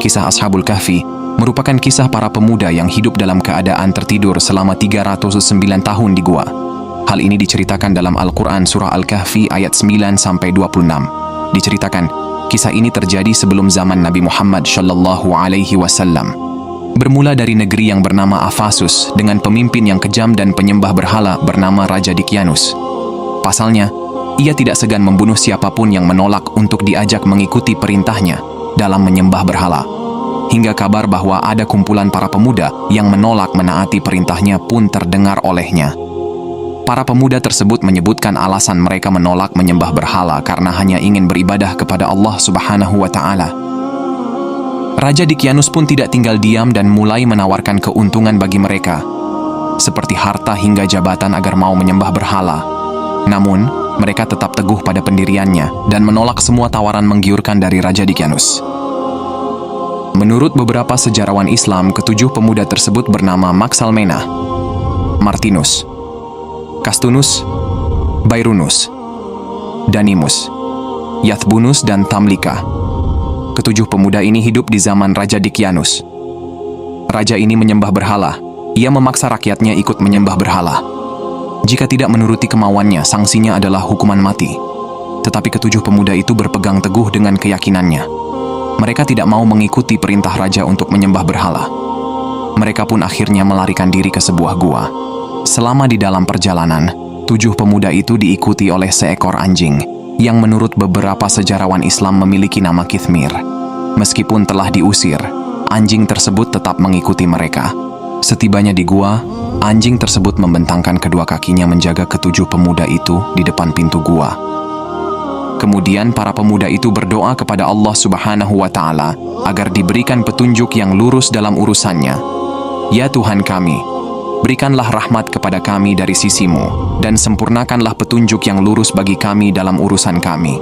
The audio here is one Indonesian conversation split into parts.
Kisah Ashabul Kahfi merupakan kisah para pemuda yang hidup dalam keadaan tertidur selama 309 tahun di gua. Hal ini diceritakan dalam Al-Quran Surah Al-Kahfi ayat 9-26. Diceritakan, kisah ini terjadi sebelum zaman Nabi Muhammad SAW. Bermula dari negeri yang bernama Afasus dengan pemimpin yang kejam dan penyembah berhala bernama Raja Dicyanus. Pasalnya, ia tidak segan membunuh siapapun yang menolak untuk diajak mengikuti perintahnya dalam menyembah berhala. Hingga kabar bahwa ada kumpulan para pemuda yang menolak menaati perintahnya pun terdengar olehnya. Para pemuda tersebut menyebutkan alasan mereka menolak menyembah berhala karena hanya ingin beribadah kepada Allah Subhanahu wa Ta'ala. Raja Dicyanus pun tidak tinggal diam dan mulai menawarkan keuntungan bagi mereka, seperti harta hingga jabatan agar mau menyembah berhala. Namun, mereka tetap teguh pada pendiriannya dan menolak semua tawaran menggiurkan dari Raja Dicyanus. Menurut beberapa sejarawan Islam, ketujuh pemuda tersebut bernama Maxalmena, Martinus, Castunus, Bairunus, Danimus, Yathbunus, dan Tamlika. Ketujuh pemuda ini hidup di zaman Raja Dicyanus. Raja ini menyembah berhala. Ia memaksa rakyatnya ikut menyembah berhala. Jika tidak menuruti kemauannya, sanksinya adalah hukuman mati. Tetapi ketujuh pemuda itu berpegang teguh dengan keyakinannya. Mereka tidak mau mengikuti perintah raja untuk menyembah berhala. Mereka pun akhirnya melarikan diri ke sebuah gua. Selama di dalam perjalanan, tujuh pemuda itu diikuti oleh seekor anjing, yang menurut beberapa sejarawan Islam memiliki nama Kithmir. Meskipun telah diusir, anjing tersebut tetap mengikuti mereka. Setibanya di gua, anjing tersebut membentangkan kedua kakinya menjaga ketujuh pemuda itu di depan pintu gua. Kemudian para pemuda itu berdoa kepada Allah Subhanahu wa Ta'ala agar diberikan petunjuk yang lurus dalam urusannya. Ya Tuhan kami, berikanlah rahmat kepada kami dari sisimu, dan sempurnakanlah petunjuk yang lurus bagi kami dalam urusan kami.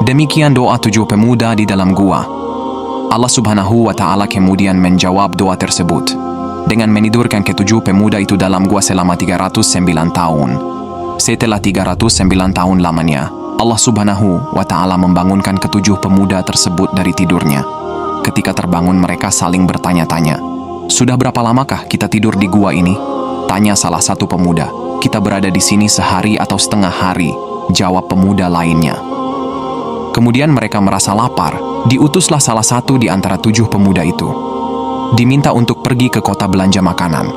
Demikian doa tujuh pemuda di dalam gua. Allah Subhanahu wa Ta'ala kemudian menjawab doa tersebut dengan menidurkan ketujuh pemuda itu dalam gua selama 309 tahun. Setelah 309 tahun lamanya, Allah Subhanahu wa Ta'ala membangunkan ketujuh pemuda tersebut dari tidurnya. Ketika terbangun, mereka saling bertanya-tanya, "Sudah berapa lamakah kita tidur di gua ini?" Tanya salah satu pemuda. "Kita berada di sini sehari atau setengah hari," jawab pemuda lainnya. Kemudian mereka merasa lapar. Diutuslah salah satu di antara tujuh pemuda itu. Diminta untuk pergi ke kota belanja makanan.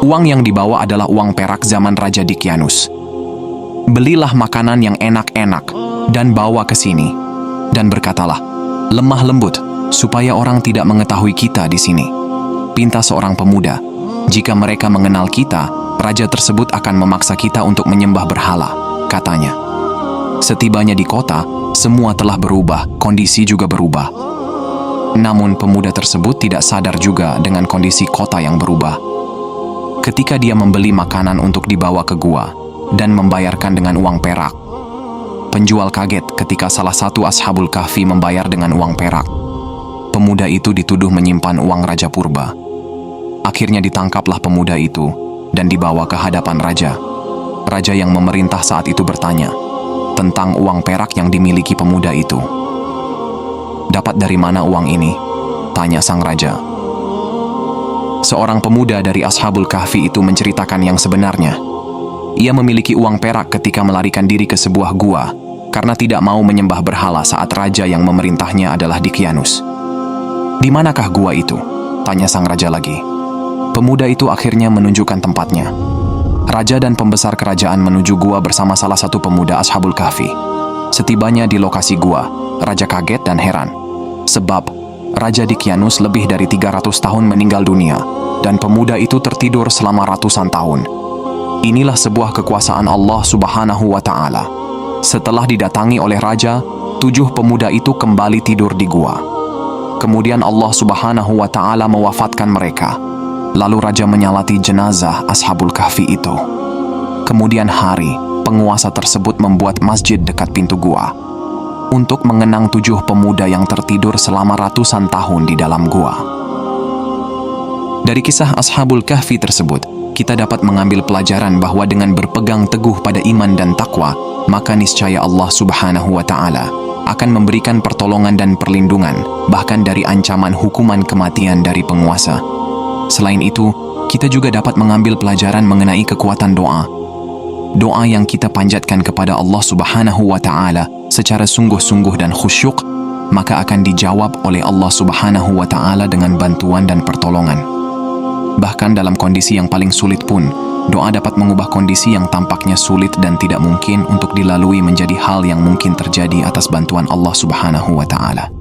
Uang yang dibawa adalah uang perak zaman Raja Dicyanus. "Belilah makanan yang enak-enak dan bawa ke sini." Dan berkatalah, "Lemah lembut, supaya orang tidak mengetahui kita di sini." Pinta seorang pemuda, "Jika mereka mengenal kita, raja tersebut akan memaksa kita untuk menyembah berhala," katanya. Setibanya di kota, semua telah berubah, kondisi juga berubah. Namun pemuda tersebut tidak sadar juga dengan kondisi kota yang berubah. Ketika dia membeli makanan untuk dibawa ke gua dan membayarkan dengan uang perak, penjual kaget ketika salah satu Ashabul Kahfi membayar dengan uang perak. Pemuda itu dituduh menyimpan uang Raja Purba. Akhirnya ditangkaplah pemuda itu dan dibawa ke hadapan raja. Raja yang memerintah saat itu bertanya tentang uang perak yang dimiliki pemuda itu. "Dapat dari mana uang ini?" tanya sang raja. Seorang pemuda dari Ashabul Kahfi itu menceritakan yang sebenarnya. Ia memiliki uang perak ketika melarikan diri ke sebuah gua karena tidak mau menyembah berhala saat raja yang memerintahnya adalah Dicyanus. "Di manakah gua itu?" tanya sang raja lagi. Pemuda itu akhirnya menunjukkan tempatnya. Raja dan pembesar kerajaan menuju gua bersama salah satu pemuda Ashabul Kahfi. Setibanya di lokasi gua, raja kaget dan heran. Sebab Raja Dicyanus lebih dari 300 tahun meninggal dunia dan pemuda itu tertidur selama ratusan tahun. Inilah sebuah kekuasaan Allah Subhanahu wa Ta'ala. Setelah didatangi oleh raja, tujuh pemuda itu kembali tidur di gua. Kemudian Allah Subhanahu wa Ta'ala mewafatkan mereka. Lalu raja menyalati jenazah Ashabul Kahfi itu. Kemudian hari, penguasa tersebut membuat masjid dekat pintu gua untuk mengenang tujuh pemuda yang tertidur selama ratusan tahun di dalam gua. Dari kisah Ashabul Kahfi tersebut, kita dapat mengambil pelajaran bahwa dengan berpegang teguh pada iman dan takwa, maka niscaya Allah Subhanahu wa Ta'ala akan memberikan pertolongan dan perlindungan, bahkan dari ancaman hukuman kematian dari penguasa. Selain itu, kita juga dapat mengambil pelajaran mengenai kekuatan doa. Doa yang kita panjatkan kepada Allah Subhanahu wa Ta'ala secara sungguh-sungguh dan khusyuk, maka akan dijawab oleh Allah Subhanahu wa Ta'ala dengan bantuan dan pertolongan. Bahkan dalam kondisi yang paling sulit pun, doa dapat mengubah kondisi yang tampaknya sulit dan tidak mungkin untuk dilalui menjadi hal yang mungkin terjadi atas bantuan Allah Subhanahu wa Ta'ala.